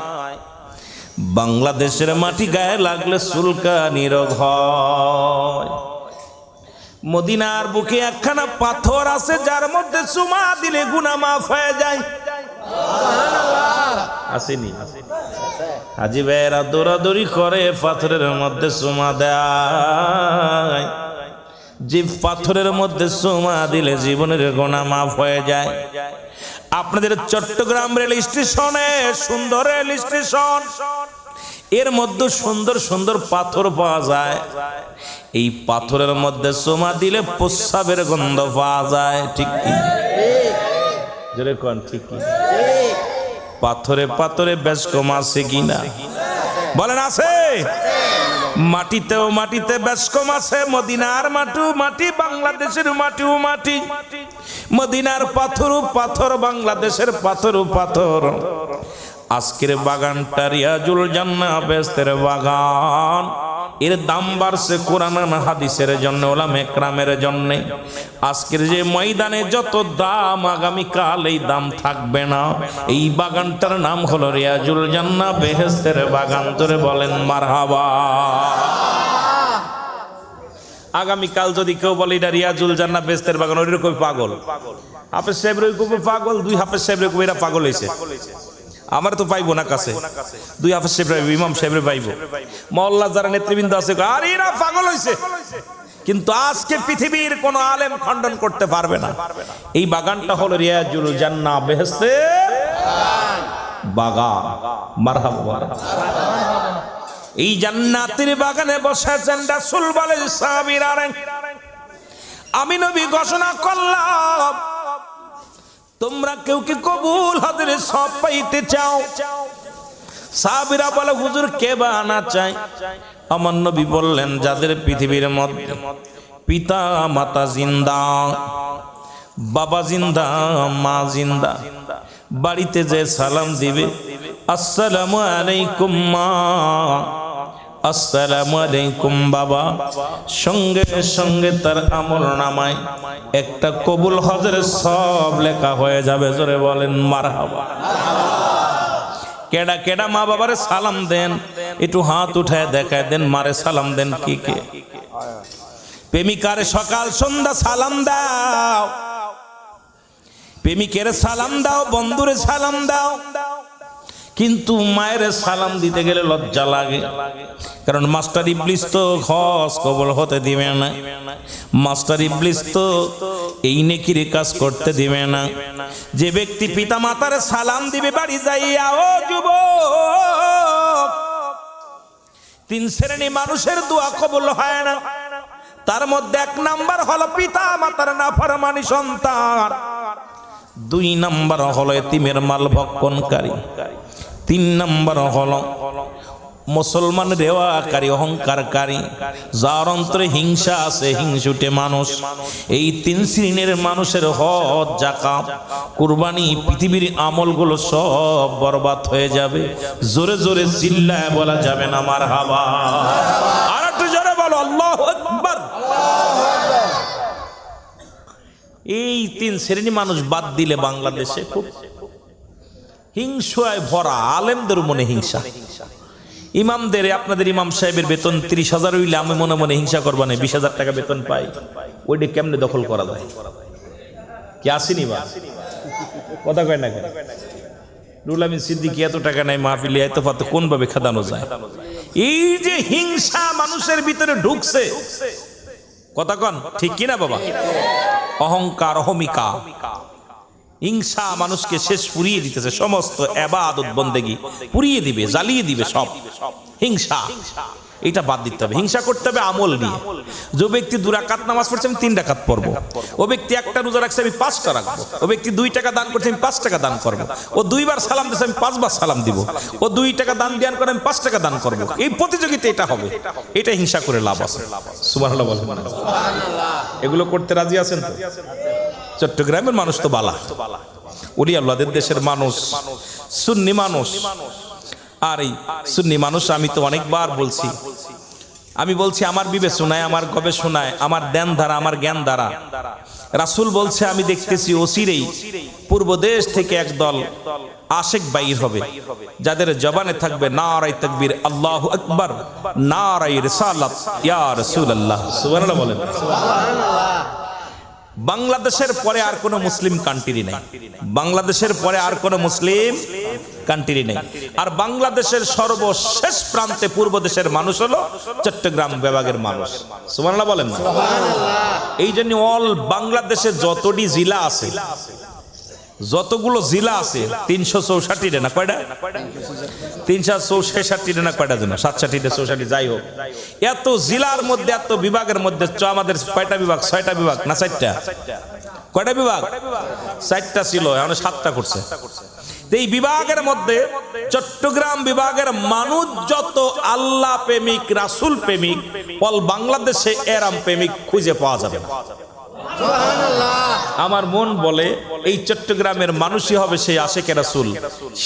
বাংলাদেশের মাটি গায়ে লাগলে চুলকানি রোগ হয়। মদিনার বুকে একখানা পাথর আছে, যার মধ্যে চুমা দিলে গুনাহ মাফ হয়ে যায়। আসেনি? হাজি ভাইয়েরা দৌড়াদৌড়ি করে পাথরের মধ্যে চুমা দেয়, যে পাথরের মধ্যে চুমা দিলে জীবনের গুনাহ মাফ হয়ে যায়। আপনাদের চট্টগ্রাম রেল স্টেশনে, সুন্দর রেল স্টেশন, এর মধ্যে সুন্দর সুন্দর পাথর পাওয়া যায়। এই পাথরের মধ্যে চুমা দিলে প্রস্রাবের গন্ধ পাওয়া যায়। ঠিক কি জোরে কোন ঠিক কি? পাথরে পাথরে বেশ কম আছে কিনা বলেন? আছে। মাটিতেও মাটিতে বেশ কম আছে। মদিনার মাটিও মাটি, বাংলাদেশের মাটিও মাটি। মদিনার পাথরও পাথর, বাংলাদেশের পাথরও পাথর। আজকের বাগানটা রিয়াজুল জান্নাহ বেহেশতের বাগান। এর দাম বাড়ছে কোরআন হাদিসের জন্য, ওলামা ইকরামের জন্য। আজকের যে ময়দানে যত দাম, আগামীকাল এই দাম থাকবে না। এই বাগানটার নাম হলো রিয়াজুল জান্নাহ বেহেশতের বাগান। ধরে বলেন মারহাবা। আগামীকাল যদি কেউ বলে এটা রিয়াজুল জান্নাহ বেহেশতের বাগান, ওইরকম পাগল। হাফেজ সাহেব এরকম পাগল, দুই হাফেজ সাহেব এরকম এরা পাগল হয়েছে। আমার তো পাইবো না কাছে, দুই হাফেজ সাহেব পাইবো, ইমাম সাহেব পাইবো, মহল্লা যারা নেতৃবৃন্দ আছে আর এরা পাগল হয়েছে। কিন্তু আজকে পৃথিবীর কোন আলেম খণ্ডন করতে পারবে না। এই বাগানটা হলো রিয়াজুল জান্নাহ বেহেশতের বাগান। মারহাবা। এই জান্নাতের বাগানে বসেছেন রাসূল বলেন সাহাবীরা, আমি নবী ঘোষণা করলাম তোমরা কেউ কি কবুল হজের সব পাইতে চাও? সাহাবীরা বলে হুজুর কে বা না চাই? আমার নবী বললেন যাদের পৃথিবীর মধ্যে পিতা মাতা জিন্দা, বাবা জিন্দা, মা জিন্দা, বাড়িতে যে সালাম দিবে আসসালামু আলাইকুম মা, আসসালামু আলাইকুম বাবা, সঙ্গে সঙ্গে তার আমল নামায় একটা কবুল হজের সব লেখা হয়ে যাবে। জোরে বলেন মারহাবা। কেডা কেডা মা বাবারে সালাম দেন? একটু হাত উঠায় দেখায় দেন, মারে সালাম দেন। কি কে প্রেমিকারে সকাল সন্ধ্যা সালাম দাও, প্রেমিকের সালাম দাও, বন্ধুরে সালাম দাও। কিন্তু মায়ের সালাম দিতে গেলে লজ্জা লাগে, কারণ মাস্টার ইবলিস তো হজ কবুল হতে দিবে না। মাস্টার ইবলিস তো এই নেকির কাজ করতে দিবে না। যে ব্যক্তি পিতা মাতার সালাম দিবে বাড়ি যাইয়া, ও যুবক, তিন শ্রেণী মানুষের দোয়া কবুল হয় না। তার মধ্যে এক নাম্বার হলো পিতা মাতার নাফরমানি সন্তান, দুই নাম্বার হলো এতিমের মাল ভক্ষণকারী, তিন নাম্বার হলো মুসলমান রেওয়াকারী, অহংকারকারী, যার অন্তরে হিংসা আছে, হিংসুটে মানুষ। এই তিন শ্রেণীর মানুষের হজ, যাকাত, কুরবানি, পৃথিবীর আমলগুলো সব বরবাদ হয়ে যাবে। জোরে জোরে চিল্লায় বলা যাবে না মারহাবা। আর একটু জোরে বলো আল্লাহু আকবার। এই তিন শ্রেণী মানুষ বাদ দিলে বাংলাদেশে খুব হিংসায় ভরা। আলেমদের মনে হিংসা, ইমামদের, আপনাদের ইমাম সাহেবের বেতন 30,000 হইলে আমি মনে মনে হিংসা করবো না, 20,000 টাকা বেতন পাই, ওইটা কেমনে দখল করা যায়? কি আসেনি বা কথা কয় না? রুহুল আমিন সিদ্দিকী এত টাকা নাই মাহফিলে, এত পাতে কোন ভাবে খাদানো যায়? এই যে হিংসা মানুষের ভিতরে ঢুকছে, কথা কন ঠিক কিনা বাবা? অহংকার, অহমিকা, হিংসা মানুষকে শেষ পুড়িয়ে দিতেছে। সমস্ত ইবাদত বন্দেগী পুড়িয়ে দিবে, জ্বালিয়ে দিবে সব। হিংসা, এটা বাদ দিতে হবে। হিংসা করতে হবে আমল নিয়ে। যে ব্যক্তি 2 রাকাত নামাজ পড়ছে আমি 3 রাকাত পড়বো, ও ব্যক্তি 1টা রোজা রাখছে আমি 5টা রাখবো, ও ব্যক্তি 2 টাকা দান করছে আমি 5 টাকা দান করবো, ও 2 বার সালাম দিচ্ছে আমি 5 বার সালাম দিব, ও 2 টাকা দান জ্ঞান করে আমি 5 টাকা দান করবো। এই প্রতিযোগিতা এটা হবে, এটা হিংসা করে লাভ আছে। সুবহানাল্লাহ বলেন। এগুলো করতে রাজি আছেন তো? চট্টগ্রামের মানুষ তো বালা, ওলি আল্লাহদের দেশের মানুষ, সুন্নি মানুষ। আর এই সুন্নি মানুষ আমি তো অনেকবার বলছি, আমি বলছি আমার বিবেচনায়, আমার গবেষণায়, আমার ধ্যান ধারা, আমার জ্ঞান ধারা, রাসূল বলছে আমি দেখতেছি অচিরেই পূর্ব দেশ থেকে একদল আশেক বাইর হবে, যাদের জবানে থাকবে নারায়ে তাকবীর, আল্লাহু আকবার, নারায়ে রিসালাত, ইয়া রাসূলুল্লাহ। সুবহানাল্লাহ বলেন। বাংলাদেশের পরে আর কোনো মুসলিম কান্ট্রি নেই, বাংলাদেশের পরে আর কোনো মুসলিম কান্ট্রি নেই। আর বাংলাদেশের সর্বশেষ প্রান্তে পূর্ব দেশের মানুষ হলো চট্টগ্রাম বিভাগের মানুষ। সুবহানাল্লাহ বলেন না? এই জন্য অল বাংলাদেশে যতটি জেলা আছে যতগুলো জেলা আছে 364 না কয়টা, 364 না কয়টা যেন 67 যাই হোক, এত জেলার মধ্যে এত বিভাগের মধ্যে আমাদের কয়টা বিভাগ, 6টা বিভাগ না 4টা, কয়টা বিভাগ, 4টা ছিল, এখন 7টা করছে। এই বিভাগের মধ্যে চট্টগ্রাম বিভাগের মানুষ যত আল্লাহ প্রেমিক রাসূল প্রেমিক অল বাংলাদেশে এরাম প্রেমিক খুঁজে পাওয়া যাবে না। আমার মন বলে এই চট্টগ্রামের মানুষই হবে সেই আশেকে রাসূল।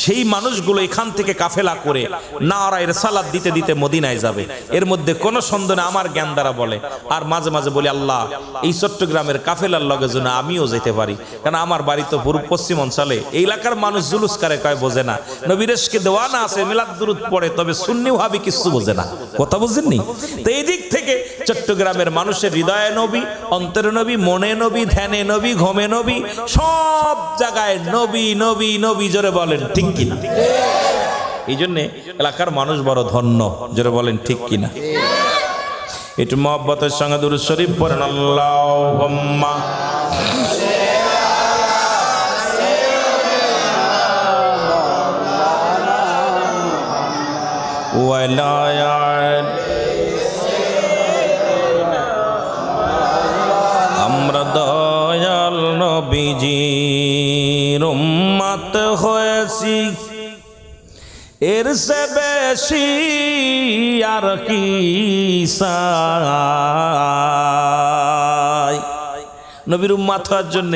সেই মানুষগুলো এখান থেকে কাফেলা করে নারায়ে রিসালাত দিতে দিতে মদিনায় যাবে, এর মধ্যে কোনো সন্দেহ নেই। আমার জ্ঞান দ্বারা বলে, আর মাঝে মাঝে বলি আল্লাহ এই চট্টগ্রামের কাফেলার লগে যেন আমিও যেতে পারি, কারণ আমার বাড়ি তো পূর্ব পশ্চিম অঞ্চলে। এই এলাকার মানুষ জুলুস করে কয় বোঝে না, নবীরেশকে দেওয়ানা আছে, মিলাদ দুরুদ পড়ে, তবে সুন্নি ওয়াহাবি কিছু বোঝে না। কথা বুঝেননি? তো এই দিক থেকে চট্টগ্রামের মানুষের হৃদয়ে নবী, অন্তরে নবী, মনে নবী, ধ্যানে নবী, ঘুমে নবী, সব জায়গায় নবী নবী নবী, জোরে বলেন ঠিক কিনা? এই জন্য এলাকার মানুষ বড় ধন্য, জোরে বলেন ঠিক কিনা? একটু মহব্বতের সঙ্গে দুরূদ শরীফ পড়েন, আল্লাহুম্মা আমরা দয়াল নবীজির উম্মত হয়েছি, এর সে বেশি আর কি চাই। নবীর উম্মত হওয়ার জন্য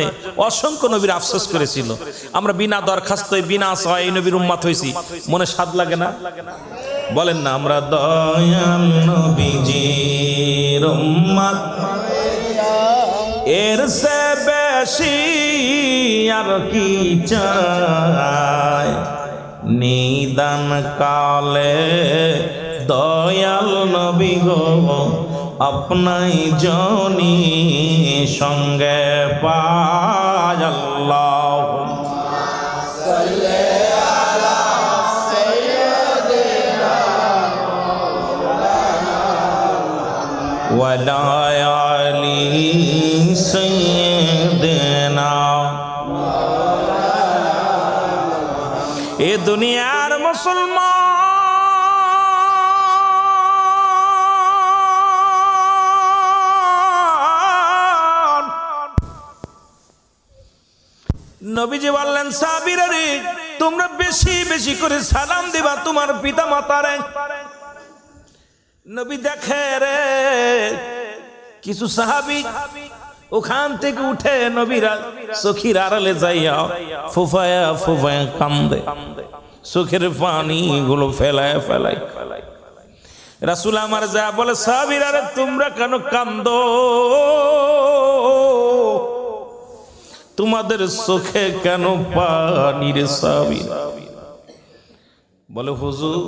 অসংখ্য নবীর আফসোস করেছিল। আমরা বিনা দরখাস্ত বিনা আশায় এই নবীর উম্মত হয়েছি, মনে স্বাদ লাগে না? বলেন না, আমরা দয়াল নবীজির উম্মত, এর সে বেশি আর কি চাই। নিদান কালে দয়াল নবী গো আপনাই জনি সঙ্গে পায়। আল্লাহুম্মা সাল্লি আলা সাইয়্যিদিনা ওয়া আলা আলি সাইয়্যিদিনা। এ দুনিয়ার মুসলমান, নবীজি বললেন সাহাবীরা রে, তোমরা বেশি বেশি করে সালাম দিবা তোমার পিতা মাতারে। নবী দেখে রে কিছু সাহাবী ওখান থেকে উঠে নবীরা চোখের আড়ালে যাইয়া ফুফায়া ফুফায়া কান্দে, চোখের পানি গুলো ফেলায় ফেলায়। রাসূল আমার যা বলে, সাহাবীরা রে তোমরা কেন কান্দো? তোমাদের চোখে কেন পানি রে সাহাবীরা? বলে হুজুর,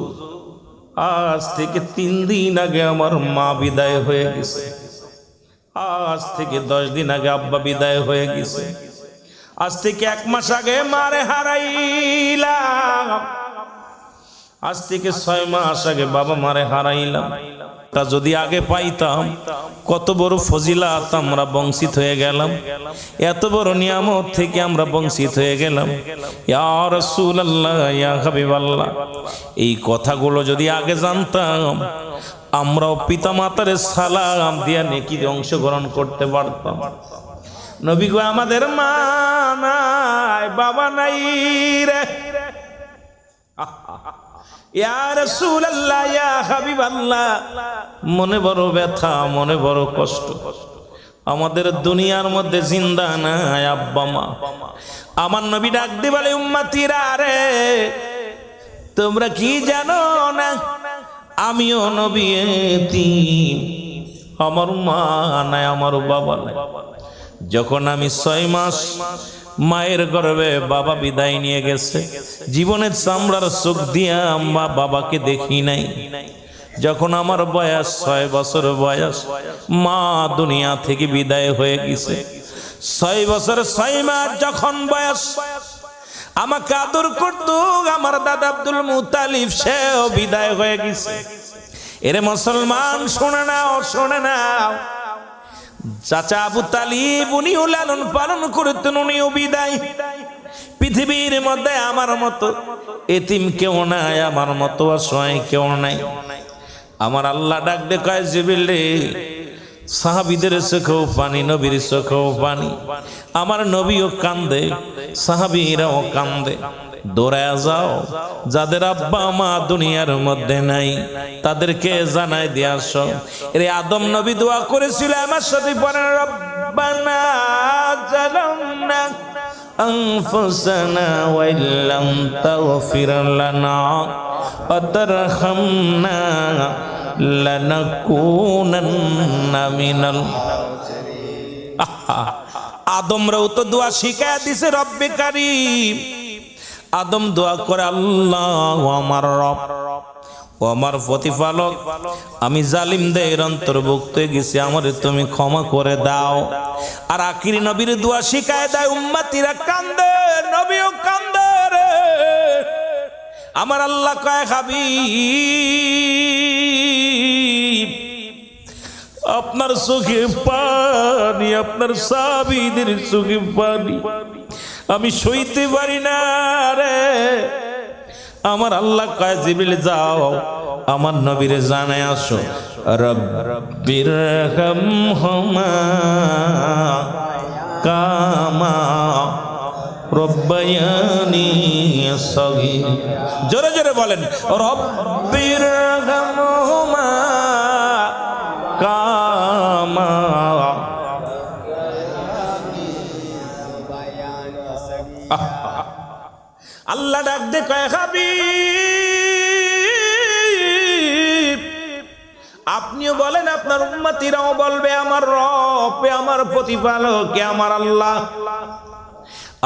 আজ থেকে 3 দিন আগে আমার মা বিদায় হয়ে গেছে, আজ থেকে 10 দিন আগে আব্বা বিদায় হয়ে গেছে, আজ থেকে 1 মাস আগে মারে হারাইলাম, আজ থেকে 6 মাস আগে বাবা মারে হারাইলাম। তা যদি আগে পাইতাম কত বড় ফজিলাত আমরা বঞ্চিত হয়ে গেলাম, এত বড় নিয়ামত থেকে আমরা বঞ্চিত হয়ে গেলাম। ইয়া রাসূলুল্লাহ, ইয়া হাবিবাল্লাহ, এই কথাগুলো যদি আগে জানতাম আমরাও পিতা মাতার সালাম দিয়া নেকিতে অংশগ্রহণ করতে পারতাম। নবী গো আমাদের মা নাই বাবা নাই রে, ইয়া রাসূলুল্লাহ, ইয়া হাবিবাল্লাহ, মনে বড় ব্যথা, মনে বড় কষ্ট। আমাদের দুনিয়ার মধ্যে জিন্দা নাই আব্বা মা। আমার নবী ডাক দিয়ে বলে, উম্মতিরা রে তোমরা কি জানো না আমিও নবী এতিম, আমার মা নাই আমার বাবা নাই। যখন আমি 6 মাস মায়ের গর্ভে বাবা বিদায় নিয়ে গেছে, জীবনের চামড়ার চোখ দিয়ে আম্মা বাবাকে দেখি নাই। যখন আমার বয়স 6 বছর বয়স, মা দুনিয়া থেকে বিদায় হয়ে গেছে। 6 বছর 6 মাস যখন বয়স, আমাকে আদর করতো আমার দাদা আব্দুল মুতালিব, সেও বিদায় হয়ে গেছে। এরে মুসলমান শুনে নাও, শুনে নাও, চাচা আবু তালিব উনিও লালন পালন করতেন, উনিও বিদায়। পৃথিবীর মধ্যে আমার মতো এতিম কেউ নাই, আমার মতো অসহায় কেউ নাই। আমার আল্লাহ ডাক দে কয় জিবরিল রে, সাহাবীদের চোখেও পানি, নবীর চোখেও পানি। আমার নবীও কান্দে, সাহাবীরাও কান্দে। দৌড়ায় যাও, যাদের আব্বা মা দুনিয়ার মধ্যে নাই তাদেরকে জানাই দিয়ে আসো। এর আদম নবী দোয়া করেছিল, আমার সাথে পড়েন, রব্বানা জালামনা আনফুসানা ওয়া ইল্লাম তাগফির লানা ওয়া তারহামনা লানাকুনান্না মিনাল। আদমরাও তো দোয়া শিখায় দিছে, রব্বে কারীম। আদম দোয়া করে, আল্লাহ আমার রব, ও আমার প্রতিপালক, আমি জালিমদের অন্তর্ভুক্ত হয়ে গেছি, আমারে তুমি ক্ষমা করে দাও। আর আখিরি নবীর দোয়া শিখায় দেয়, উম্মতিরা কান্দে, নবীও কান্দে রে। আমার আল্লাহ কয়, হাবিব আপনার চোখে পানি, আপনার সাহাবীদের চোখে পানি আমি সইতে পারি না রে। আমার আল্লাহ কয়, জিবরিল যাও, আমার নবীরে জানায় আসো, রব্বির হামহুমা কামা রব্বায়ানি সগীর। জোরে জোরে বলেন, রব্বির হামহুমা কামা। আল্লাহ ডাক দে কয়, হাবিব আপনিও বলেন, আপনার উম্মতিরাও বলবে, আমার রব, আমার প্রতিপালক, আমার আল্লাহ,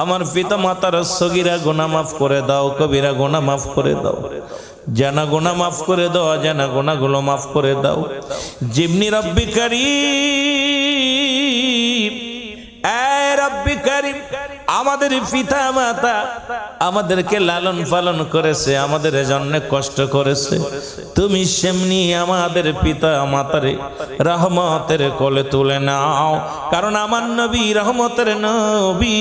আমার পিতা মাতার সগীরা গুনাহ মাফ করে দাও, কবিরা গুনাহ মাফ করে দাও, জানা গুনাহ মাফ করে দাও, অজানা গুনাহগুলো মাফ করে দাও। জিবনি রব্বি কারীম, এ রব্বি কারীম, আমাদের পিতা মাতা আমাদেরকে লালন পালন করেছে, আমাদের জন্য কষ্ট করেছে, তুমি সেমনি আমাদের পিতা মাতারে রহমতের কোলে তুলে নাও। কারণ আমার নবী রহমতের নবী,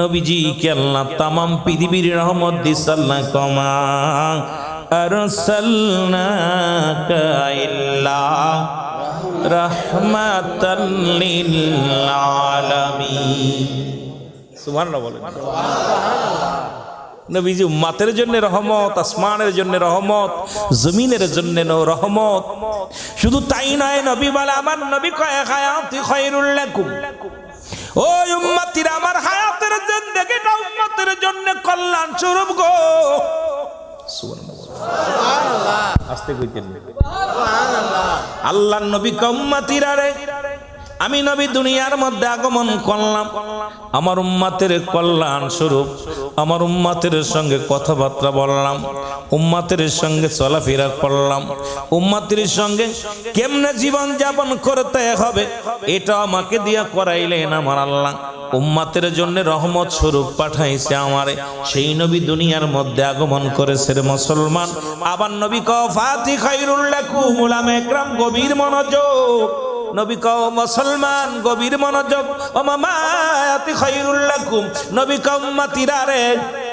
নবীজি কে আল্লাহ তামাম পৃথিবীর রহমত দিস, আল্লাহ কমা আরসালনাকা ইল্লা রাহমাতাল লিল আলামিন। সুবহানাল্লাহ বলেন। নবীজি উম্মতের জন্য রহমত, আসমানের জন্য রহমত, জমিনের জন্য রহমত। শুধু তাই নয়, নবী বলে, আমার নবী কয়, হায়াতি খায়রুল লাকুম, ও উম্মতিরা আমার হায়াতের জিন্দেগিটা উম্মতের জন্য কল্যাণ স্বরূপ গো। সুবহানাল্লাহ, আস্তে কইতেন। আল্লাহর নবী উম্মতিরা রে, আমি নবী দুনিয়ার মধ্যে আগমন করলাম আমার উম্মতের কল্যাণ স্বরূপ, আমার উম্মতের সঙ্গে কথাবার্তা বললাম, উম্মতের সঙ্গে চলাফেরা করলাম, উম্মতের সঙ্গে কেমনে জীবন যাপন করতে হবে এটা আমাকে দিয়া করাইলেন আমার আল্লাহ। উম্মতের জন্য রহমত স্বরূপ পাঠাইছে আমারে, সেই নবী দুনিয়ার মধ্যে আগমন করেছে রে মুসলমান। আবার নবী কও ফাতি খায়রুল লাকুম, উলামা ইকরাম গভীর মনোযোগ, নবী কও মুসলমান গভীর মনোযোগ, ও মামায়াতি খায়রুল লাকুম, নবী কও উম্মতিরা রে,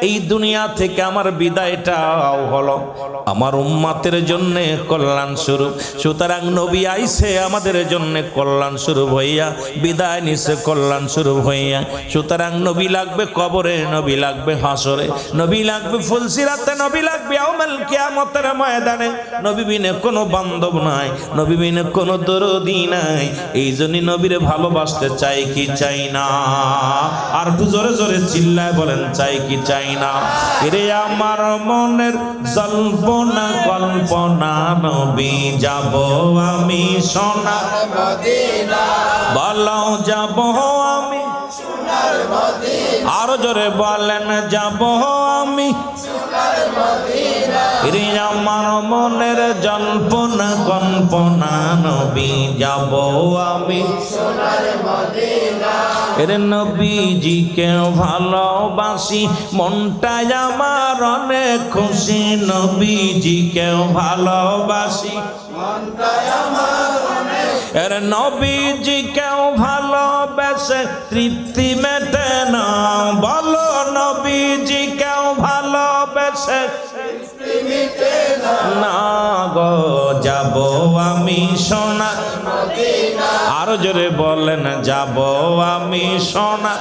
এই দুনিয়া থেকে আমার বিদায়টাও হলো আমার উম্মতের জন্য কল্যাণ স্বরূপ। সুতরাং নবী আইছে আমাদের জন্য কল্যাণ স্বরূপ হইয়া, বিদায় নিছে কল্যাণ স্বরূপ হইয়া। সুতরাং নবী লাগবে কবরে, নবী লাগবে হাসরে, নবী লাগবে ফুলসিরাতে, নবী লাগবে ইয়াউমুল কিয়ামতের ময়দানে। নবী বিনে কোনো বান্ধব নাই, নবী বিনে কোনো দরদি নাই। এই জন্য নবীরে ভালোবাসতে চাই কি চাই না? আর একটু জোরে জোরে চিল্লায় বলেন, চাই কি চাই না? এরে আমার মনের জল্পনা কল্পনা, নবী যাব আমি সোনার মদিনা, বলো যাব আমি সোনার মদিনা, আরো জোরে বলেন, যাব আমি সোনার মদিনা। এরে আমার মনের জল্পনা কল্পনা, নবী যাব আমি সোনার মদিনা। এরে নবীজিকে ভালোবাসি, মনটাই আমার অনেক খুশি, নবীজিকে ভালোবাসি, মনটাই আমার অনেক। এরে নবীজিকে ভালোবেসে তৃপ্তি মেটে না, বলো নবী না গো যাব আমি সোনা আরো জোরে বলেন যাব আমি সোনা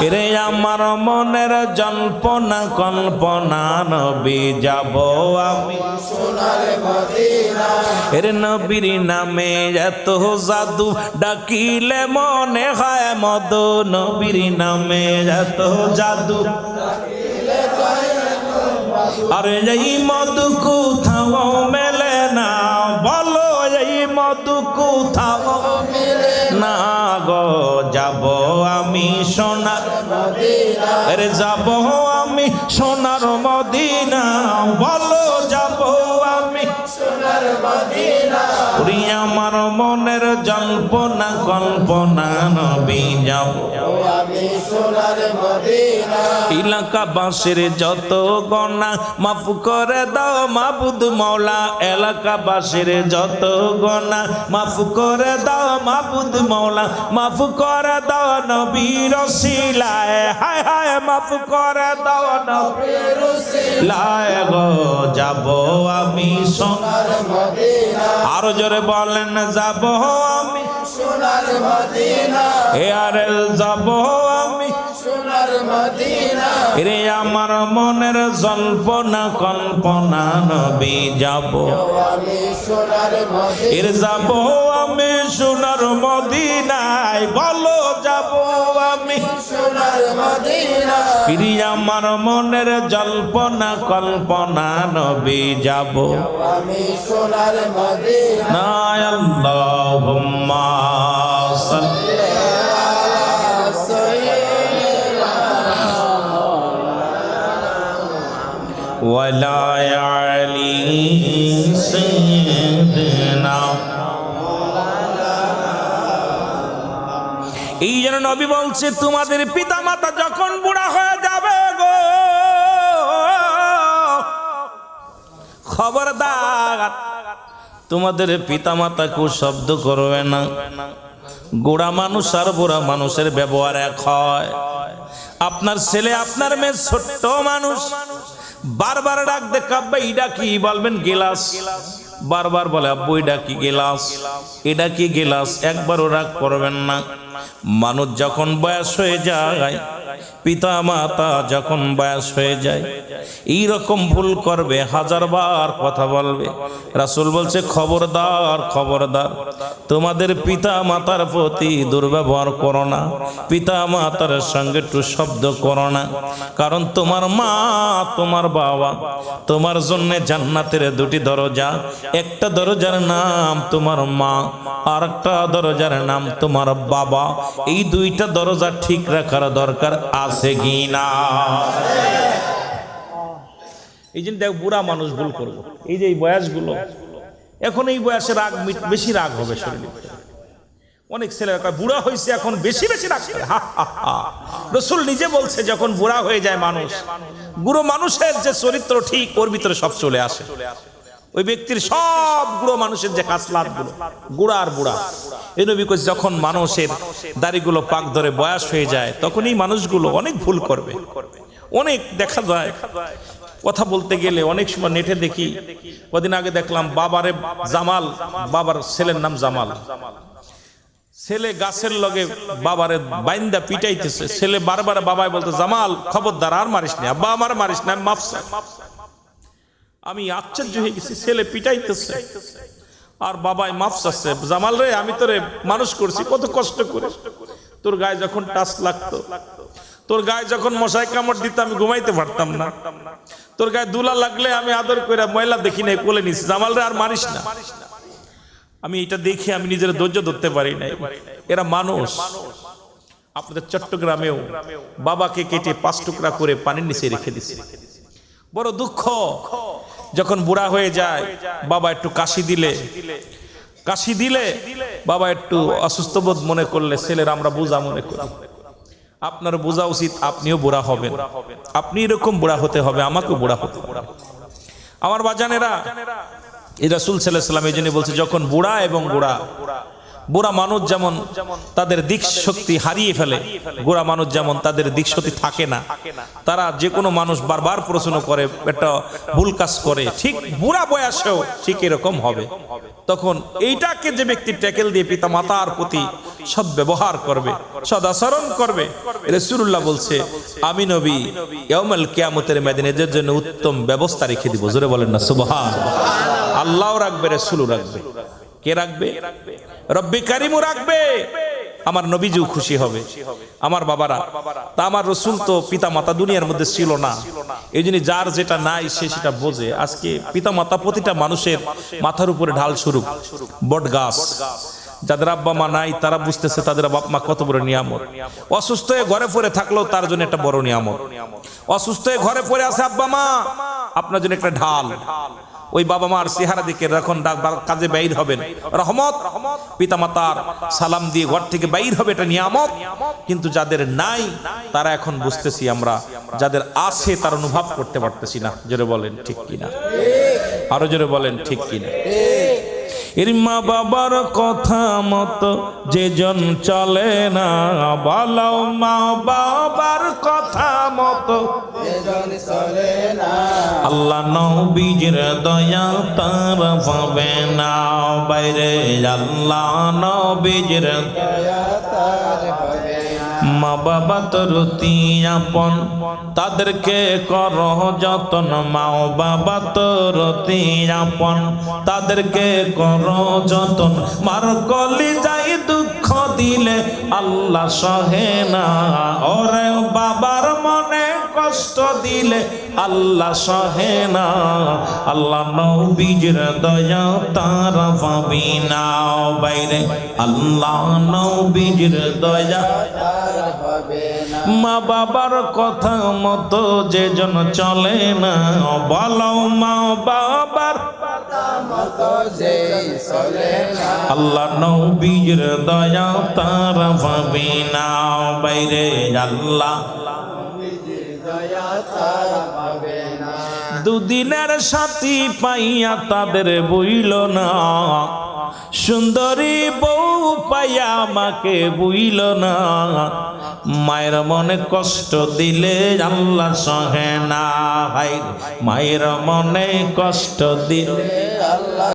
রে আমার মনের জল্পনা কল্পনা নবী যাব আমি এর নবীর নামে এত জাদু ডাকিলে মনে হয় মধু নবীর নামে এত জাদু আরে এই মধু কোথাও মেলে না বলো এই মধু কোথাও না গো যাব আমি সোনার আরে যাব আমি সোনার মদিনা বলো যাব আমি সোনার মদিনা ওরে আমার মনের জল্পনা কল্পনা নবী যাব আমি সোনার মদিনা এলাকাবাসীর যত গণা মাফ করে দাও মাবুদ মাওলা এলাকাবাসীর যত গণা মাফ করে দাও মাবুদ মাওলা মাফ করে দাও নবীর ওসিলায় হায় হায় মাফ করে দাও নবীর ওসিলায় গো যাব আমি সোনার মদিনা আরো জোরে বলেন যাব আমি সোনার মদিনা এ আরে যাব আমি সোনার মদিনা রে আমার মনের জল্পনা কল্পনা নবী যাব আমি সোনার মদিনা এর যাব আমি সোনার মদিনায় বলো যাব আমি সোনার মদিনা রে আমার মনের জল্পনা কল্পনা নবী যাব আমি সোনার মদিনা আল্লাহুম্মা সাল্লি ওয়ালা আলি সাইয়্যিদিনা এই যেন নবী বলছে তোমাদের পিতা মাতা যখন বুড়া হয়ে যাবে গো খবরদার তোমাদের পিতা মাতা কো শব্দ করবে না গোড়া মানুষ আর বুড়া মানুষের ব্যবহার এক হয় আপনার ছেলে আপনার মেয়ে ছোট্ট মানুষ বারবার ডাক দে কাব্বা ইডা কি বলবেন গিলাস বারবার বলে আব্বু এটা কি গিলাস এটা কি গিলাস একবারও রাগ করবেন না মানুষ যখন বয়স হয়ে যায় পিতা মাতা যখন বয়স হয়ে যায় এই রকম ভুল করবে হাজারবার কথা বলবে রাসূল বলছে খবরদার খবরদার তোমাদের পিতা মাতার প্রতি দুর্ব্যবহার করো না পিতা মাতার সঙ্গে একটু শব্দ করো না কারণ তোমার মা তোমার বাবা তোমার জন্য জান্নাতের দুটি দরজা একটা দরজার নাম তোমার মা আর একটা দরজার নাম তোমার বাবা এই দুইটা দরজা ঠিক রাখার দরকার আছে কি না এই যে দেখ বুড়া মানুষ ভুল করবো এই যে এই বয়সগুলো এখন এই বয়সে রাগ বেশি রাগ হবে শরীরে অনেক ছেলেরা কয় বুড়া হয়েছে এখন বেশি বেশি রাগ করে রাসূল নিজে বলছে যখন বুড়া হয়ে যায় মানুষ বুড়ো মানুষের যে চরিত্র ঠিক ওর ভিতরে সব চলে আসে ওই ব্যক্তির সব বুড়ো মানুষের যে খাসলাত গুলো বুড়া আর বুড়া এই নবী কইছে যখন মানুষের দাড়িগুলো পাক ধরে বয়স হয়ে যায় তখন এই মানুষগুলো অনেক ভুল করবে অনেক দেখা যায় কথা বলতে গেলে অনেক সময় নেটে দেখি কদিন আগে দেখলাম বাবারে জামাল বাবার ছেলের নাম জামাল ছেলে গাছের লগে বাবারে বাইন্দা পিটাইতেছে ছেলে বারবার বাবাই বলতে জামাল খবরদার আর মারিস না আব্বা আমার মারিস না মাফ আমি আশ্চর্য হয়ে গেছি ছেলে পিটাইতেছে আর বাবাই মাফ চাচ্ছে জামাল রে আমি তোরে মানুষ করছি কত কষ্ট করে তোর গায়ে যখন টাচ লাগতো তোর গায়ে যখন মশাই কামড় দিত আমি ঘুমাইতে পারতাম না তোর গায়ে দুলা লাগলে আমি আদর করে ময়লা দেখি নাই কোলে নিছি জামাল রে আর মারিস না আমি এটা দেখে আমি নিজের ধৈর্য ধরতে পারি নাই এরা মানুষ আপনাদের চট্টগ্রামেও বাবাকে কেটে 5 টুকরা করে পানির নিচে রেখে দিছে বড় দুঃখ যখন বুড়া হয়ে যায় বাবা একটু কাশি দিলে বাবা একটু অসুস্থ বোধ মনে করলে ছেলের আমরা বোঝা মনে করি আপনার বোঝা উচিত আপনিও বুড়া হবেন আপনি এরকম বুড়া হতে হবে আমাকেও বুড়া হতে হবে আমার বাজানেরা এই রাসূল সাল্লাল্লাহু আলাইহি ওয়াসাল্লাম এই জন্য বলছে যখন বুড়া এবং বুড়া বুড়া মানুষ যেমন তাদের দিক শক্তি হারিয়ে ফেলে, বুড়া মানুষ যেমন তাদের দিক শক্তি থাকে না, তারা যে কোনো মানুষ বারবার প্রশ্ন করে, একটা ভুল কাজ করে, ঠিক বুড়া বয়সেও ঠিক এরকম হবে। তখন এইটাকে যে ব্যক্তি ট্যাকেল দিয়ে পিতা মাতার প্রতি সৎ ব্যবহার করবে, সদাচরণ করবে, রাসূলুল্লাহ বলছে আমি নবী ইয়াউমুল কিয়ামতের ময়দানে এদের জন্য উত্তম ব্যবস্থা রেখে দিব। জোরে বলেন না সুবহানাল্লাহ। আল্লাহও রাখবে, রাসূলও রাখবে। কে রাখবে? রব্বি কারিমও রাখবে, আমার নবীজিও খুশি হবে। আমার বাবারা, তা আমার রসুল তো পিতা মাতা দুনিয়ার মধ্যে ছিল না, এই জন্য যার যেটা নাই সে সেটা বোঝে। আজকে পিতা মাতা প্রতিটা মানুষের মাথার উপরে ঢাল স্বরূপ বট গাছ। যাদের আব্বা মা নাই তারা বুঝতেছে তাদের বাপ মা কত বড় নিয়ামত। অসুস্থ হয়ে ঘরে পড়ে থাকলেও তার জন্য একটা বড় নিয়ামত। অসুস্থ হয়ে ঘরে পড়ে আছে আব্বা মা, আপনার জন্য একটা ঢাল। ওই বাবা মার চেহারা দিকে যখন কাজে বাইর হবেন রহমত, পিতা মাতার সালাম দিয়ে ঘর থেকে বাইর হবে, এটা নিয়ামত। কিন্তু যাদের নাই তারা এখন বুঝতেছি আমরা, যাদের আছে তার অনুভব করতে পারতেছি না। জোরে বলেন ঠিক কিনা, আরো জোরে বলেন ঠিক কিনা। এর মা বাবার কথা মতো যেজন চলে না, বলো মা বাবার কথা মতো যেজন চলে না, আল্লাহ নবীর দয়া তার পাবে না। বাইরে আল্লাহ নবীর দয়া তার হবে না। মা বাবা তোর অতি আপন, তাদেরকে কর যতন। মা বাবা তোর অতি আপন, তাদেরকে কর যতন। মার কলি যাই দুঃখ দিলে আল্লাহ সহে না, ওরে বাবার মনে কষ্ট দিলে আল্লাহ সহে না। আল্লাহ নবীর দয়া তার পাবি না। বাইরে আল্লাহ নবীর দয়া তার হবে না। মা বাবার কথা মতো যেজন চলে না, বলো মা বাবার মতো যে চলে না, আল্লাহ নবীর দয়া তার পাবি না। বাইরে আল্লাহ দয়া তার হবে না। দুদিনের সাথী পাইয়া তাদের বইল না, সুন্দরী বউ পাইয়া মাকে বুইল না। মায়ের মনে কষ্ট দিলে আল্লাহ সহে না, ভাই মায়ের মনে কষ্ট দিলে আল্লাহ